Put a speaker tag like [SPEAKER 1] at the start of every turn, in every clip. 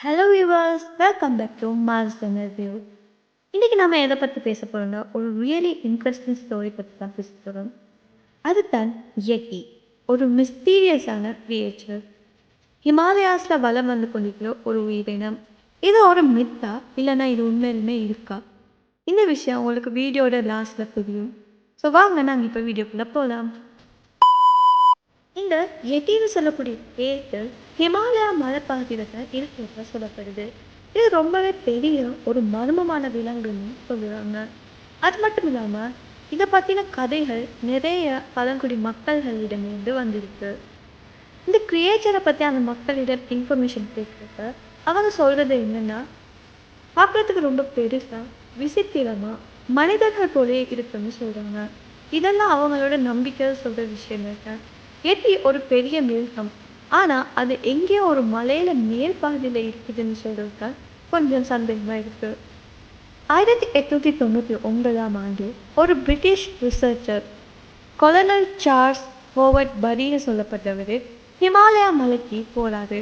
[SPEAKER 1] Hello viewers, welcome back to Master review. இன்னைக்கு நம்ம எதை பற்றி பேச போறோம்னா ஒரு ரியலி இன்ட்ரெஸ்டிங் ஸ்டோரி பற்றி தான் பேச போகிறோம். அதுதான் யெட்டி, ஒரு மிஸ்டீரியஸான கிரியேச்சர். ஹிமாலயாஸில் வலம் வந்து கொண்டிருக்கிற ஒரு உயிரினம். இது ஒரு மித்தா இல்லைன்னா இது உண்மையிலுமே இருக்கா? இந்த விஷயம் உங்களுக்கு வீடியோட லாஸ்ட்டில் புரியும். ஸோ வாங்க நாங்கள் இப்போ வீடியோக்குள்ளே போகலாம். இந்த யெட்டின்னு சொல்லக்கூடிய பேர்கள் ஹிமாலயா மலைப்பகுதியில் இருக்கிறதா சொல்லப்படுது. இது ரொம்பவே பெரிய ஒரு மர்மமான விலங்குன்னு சொல்லுவாங்க. அது மட்டும் இல்லாமல் இதை பற்றின கதைகள் நிறைய பழங்குடி மக்கள்களிடமிருந்து வந்திருக்கு. இந்த கிரியேச்சரை பற்றி அந்த மக்களிடம் இன்ஃபர்மேஷன் கேட்குறப்ப அவங்க சொல்கிறது என்னென்னா, பார்க்குறதுக்கு ரொம்ப பெருசாக விசித்திரமாக மனிதர்கள் போலே இருக்குன்னு சொல்கிறாங்க. இதெல்லாம் அவங்களோட நம்பிக்கை சொல்கிற விஷயங்கள். யெட்டி ஒரு பெரிய மிருகம், ஆனால் அது எங்கேயோ ஒரு மலையில மேல் பகுதியில் இருக்குதுன்னு சொல்கிறதுக்கு கொஞ்சம் சந்தேகமாக இருக்குது. 1899ஆம் ஆண்டு ஒரு British researcher colonel Charles Howard பரின்னு சொல்லப்பட்டவர் ஹிமாலயா மலைக்கு போகிறாரு.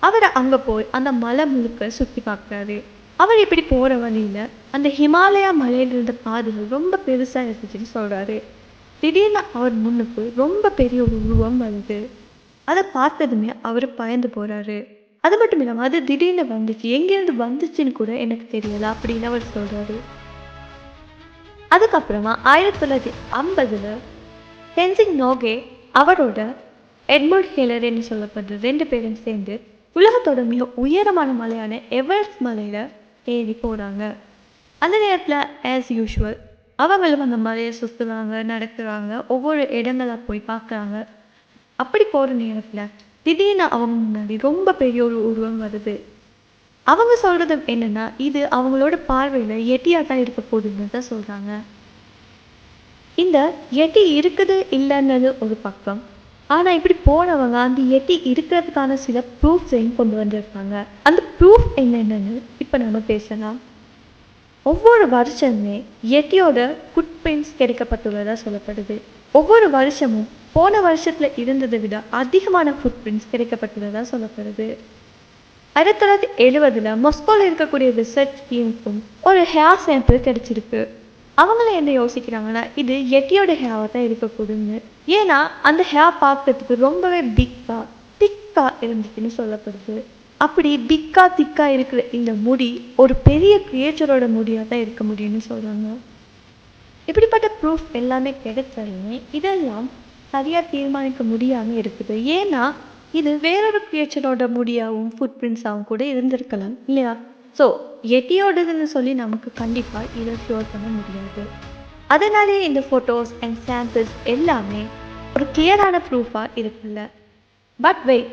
[SPEAKER 1] அவர் அங்கே போய் அந்த மலை முழுக்க சுற்றி பார்க்குறாரு. அவர் இப்படி போகிற வழியில் அந்த ஹிமாலயா மலையில் இருந்த பாதைகள் ரொம்ப பெருசாக இருந்துச்சுன்னு சொல்கிறாரு. திடீர்னு அவர் முன்னுக்கு ரொம்ப பெரிய ஒரு உருவம் வருது. அதை பார்த்ததுமே அவர் பயந்து போகிறாரு. அது மட்டும் இல்லாமல் அது திடீர்னு வந்துச்சு, எங்கேருந்து வந்துச்சுன்னு கூட எனக்கு தெரியல அப்படின்னு அவர் சொல்கிறாரு. அதுக்கப்புறமா 1950 டென்சிங் நோகே அவரோட எட்மண்ட் ஹில்லரின்னு சொல்லப்படுற 2 பேரும் சேர்ந்து உலகத்தோட மிக உயரமான மலையான எவரெஸ்ட் மலையில் ஏறி போகிறாங்க. அந்த நேரத்தில் ஆஸ் யூஷுவல் அவங்களும் அந்த மலையை சுற்றுறாங்க, நடக்கிறாங்க, ஒவ்வொரு இடங்களாக போய் பார்க்குறாங்க. அப்படி போகிற நேரத்தில் திடீர்னு அவங்க முன்னாடி ரொம்ப பெரிய ஒரு உருவம் வருது. அவங்க சொல்கிறது என்னென்னா, இது அவங்களோட பார்வையில் யெட்டியாக தான் இருக்க போகுதுன்னு தான் சொல்கிறாங்க. இந்த யெட்டி இருக்குது இல்லைன்றது ஒரு பக்கம், ஆனால் இப்படி போனவங்க அந்த யெட்டி இருக்கிறதுக்கான சில ப்ரூஃப்ஸையும் கொண்டு வந்திருக்காங்க. அந்த ப்ரூஃப் என்னென்னு இப்போ நம்ம பேசலாம். ஒவ்வொரு வருஷமே யெட்டியோட ஃபுட் பிரிண்ட்ஸ் கிடைக்கப்பட்டுள்ளதாக சொல்லப்படுது. ஒவ்வொரு வருஷமும் போன வருஷத்தில் இருந்ததை விட அதிகமான ஃபுட் பிரிண்ட்ஸ் கிடைக்கப்பட்டுள்ளதாக சொல்லப்படுது. 1970 மாஸ்கோவில் இருக்கக்கூடிய ரிசர்ச் டீமுக்கும் ஒரு ஹேர் சாம்பிள் கிடைச்சிருக்கு. அவங்கள என்ன யோசிக்கிறாங்கன்னா, இது யெட்டியோட ஹேராக தான் இருக்கக்கூடுன்னு. ஏன்னா அந்த ஹேர் பார்க்கறதுக்கு ரொம்பவே திக்காக இருந்துச்சுன்னு சொல்லப்படுது. அப்படி திக்கா இருக்கிற இந்த முடி ஒரு பெரிய கிரியேச்சரோட முடியாக தான் இருக்க முடியும்னு சொல்கிறாங்க. இப்படிப்பட்ட ப்ரூஃப் எல்லாமே கிடைச்சாலுமே இதெல்லாம் சரியாக தீர்மானிக்க முடியாமல் இருக்குது. ஏன்னா இது வேறொரு கிரியேச்சரோட முடியாகவும் ஃபுட் பிரிண்ட்ஸாகவும் கூட இருந்திருக்கலாம் இல்லையா? ஸோ யெட்டியோடதுன்னு சொல்லி நமக்கு கண்டிப்பாக இதை ஷோர் பண்ண முடியாது. அதனாலே இந்த ஃபோட்டோஸ் அண்ட் சாம்பிள்ஸ் எல்லாமே ஒரு கிளியரான ப்ரூஃபாக இருக்குல்ல. பட் வெயிட்,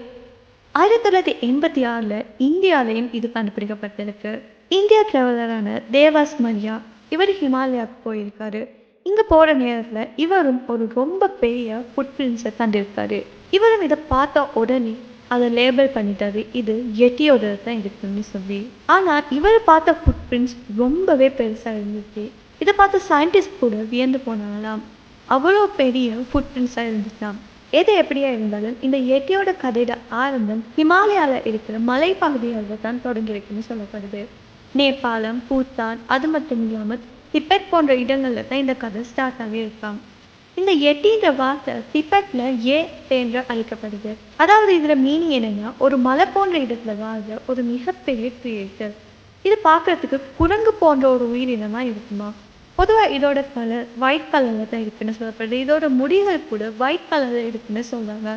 [SPEAKER 1] 1986 இந்தியாவிலையும் இது கண்டுபிடிக்கப்பட்டிருக்கு. இந்தியா ட்ராவலரான தேவாஸ் மரியா இவர் ஹிமாலயாவுக்கு போயிருக்காரு. இங்கே போகிற நேரத்தில் இவரும் ஒரு ரொம்ப பெரிய ஃபுட் பிரிண்ட்ஸை கண்டிருக்காரு. இவரும் இதை பார்த்த உடனே அதை லேபிள் பண்ணிட்டாரு, இது யெட்டியோட தான் இருக்குன்னு சொல்லி. ஆனால் இவர் பார்த்த ஃபுட் பிரிண்ட்ஸ் ரொம்பவே பெருசாக இருந்துச்சு. இதை பார்த்த சயின்டிஸ்ட் கூட வியந்து போனாங்களாம். அவ்வளோ பெரிய ஃபுட் பிரிண்ட்ஸாக இருந்துச்சாம். எது எப்படியா இருந்தாலும் இந்த யெட்டியோட கதையோட ஆரம்பம் ஹிமாலயாவில் இருக்கிற மலைப்பகுதிகளில் தான் தொடங்கியிருக்குன்னு சொல்லப்படுது. நேபாளம், பூட்டான், அது மட்டும் இல்லாமல் திபெத் போன்ற இடங்களில் தான் இந்த கதை ஸ்டார்ட் ஆகி இருக்காங்க. இந்த யெட்டின்ற வார்த்தை திபெத்தில் என்று அழைக்கப்படுது. அதாவது இதில் மீனிங் என்னன்னா, ஒரு மலை போன்ற இடத்துல வாழ்ற ஒரு மிகப்பெரிய கிரியேட்டர். இது பார்க்கறதுக்கு குரங்கு போன்ற ஒரு உயிரினமாக இருக்குமா? பொதுவாக இதோட கலர் ஒயிட் கலரில் தான் இருக்குன்னு சொல்லப்படுது. இதோட முடிகள் கூட ஒயிட் கலரில் இருக்குன்னு சொல்கிறாங்க.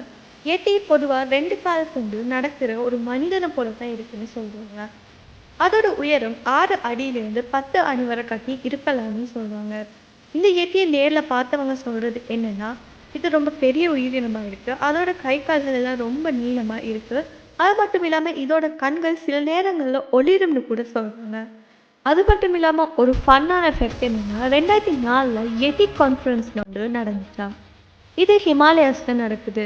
[SPEAKER 1] யெட்டி பொதுவாக 2 கால் கொண்டு நடக்கிற ஒரு மனிதனை போல தான் இருக்குன்னு சொல்கிறாங்க. அதோட உயரம் 6 அடியிலிருந்து 10 அடி வரை கட்டி இருக்கலாம்னு சொல்கிறாங்க. இந்த யெட்டியை நேரில் பார்த்தவங்க சொல்கிறது என்னென்னா, இது ரொம்ப பெரிய உயிரினமாக இருக்குது. அதோட கை கால்கள் எல்லாம் ரொம்ப நீளமாக இருக்குது. அது மட்டும் இல்லாமல் இதோட கண்கள் சில நேரங்களில் ஒளிரும்னு கூட சொல்கிறாங்க. அது மட்டும் இல்லாமல் ஒரு ஃபன்னான எஃபெக்ட் என்னென்னா, 2004 யெட்டி கான்ஃபரன்ஸ் வந்து நடந்துச்சாம். இது ஹிமாலயாஸில் நடக்குது.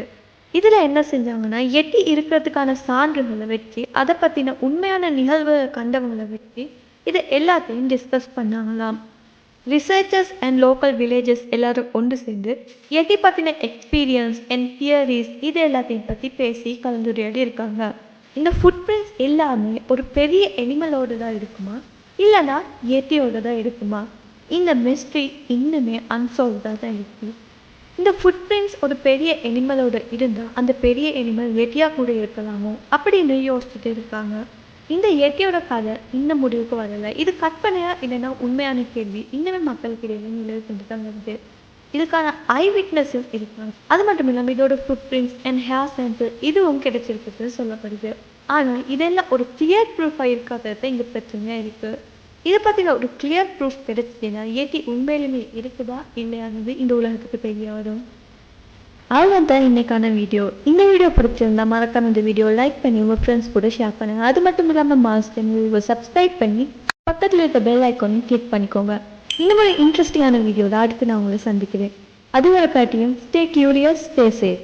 [SPEAKER 1] இதில் என்ன செஞ்சாங்கன்னா, யெட்டி இருக்கிறதுக்கான சான்றுகளை வச்சு, அதை பற்றின உண்மையான நிகழ்வுகளை கண்டவங்களை வச்சு இது எல்லாத்தையும் டிஸ்கஸ் பண்ணாங்களாம். ரிசர்ச்சர்ஸ் அண்ட் லோக்கல் வில்லேஜஸ் எல்லாரும் ஒன்று சேர்ந்து யெட்டி பற்றின எக்ஸ்பீரியன்ஸ் அண்ட் தியரிஸ் இது எல்லாத்தையும் பற்றி பேசி கலந்துரையாடி இருக்காங்க. இந்த ஃபுட் பிரிண்ட்ஸ் எல்லாமே ஒரு பெரிய அனிமலோடு தான் இருக்குமா, இல்லைனா இயற்கையோடு தான் இருக்குமா? இந்த மிஸ்ட்ரி இன்னுமே அன்சால்வ்டாக தான் இருக்குது. இந்த ஃபுட் பிரிண்ட்ஸ் ஒரு பெரிய அனிமலோட இருந்தால் அந்த பெரிய அனிமல் எட்டியாக கூட இருக்கலாமோ அப்படின்னு யோசிச்சுட்டு இருக்காங்க. இந்த எட்டியோட கதை இந்த முடிவுக்கு வரலை. இது கற்பனையா இல்லைன்னா உண்மையான கேள்வி இன்னுமே மக்களுக்கு இடையில நிலவு கொண்டு தான் வருது. இதுக்கான ஐ விட்னஸஸ் இருக்காங்க. அது மட்டும் இல்லாமல் இதோட food prints and hair sample இதுவும் கிடைச்சிருக்குது சொல்லப்படுது. ஆனால் இதெல்லாம் ஒரு கிளியர் ப்ரூஃபாக இருக்காதது இங்கே பிரச்சனையாக இருக்குது. இதை பற்றின ஒரு கிளியர் ப்ரூஃப் கிடைச்சதுன்னா ஏற்றி உண்மையிலுமே இருக்குதா இல்லையானது இந்த உலகத்துக்கு தெரிய வரும். அவ்வளோதான் இன்னைக்கான வீடியோ. இந்த வீடியோ பிடிச்சிருந்தா மறக்காம இந்த வீடியோ லைக் பண்ணி உங்கள் ஃப்ரெண்ட்ஸ் கூட ஷேர் பண்ணுங்க. அது மட்டும் இல்லாமல் மாஸ்டர் சப்ஸ்கிரைப் பண்ணி பக்கத்தில் இருக்க பெல் ஐக்கானையும் கிளிக் பண்ணிக்கோங்க. இந்த மாதிரி இன்ட்ரெஸ்டிங்கான வீடியோவில் அடுத்து நான் உங்களை சந்திக்கிறேன். அது வரை காட்டியும் ஸ்டே கியூரியஸ், ஸ்டே சேஃப்.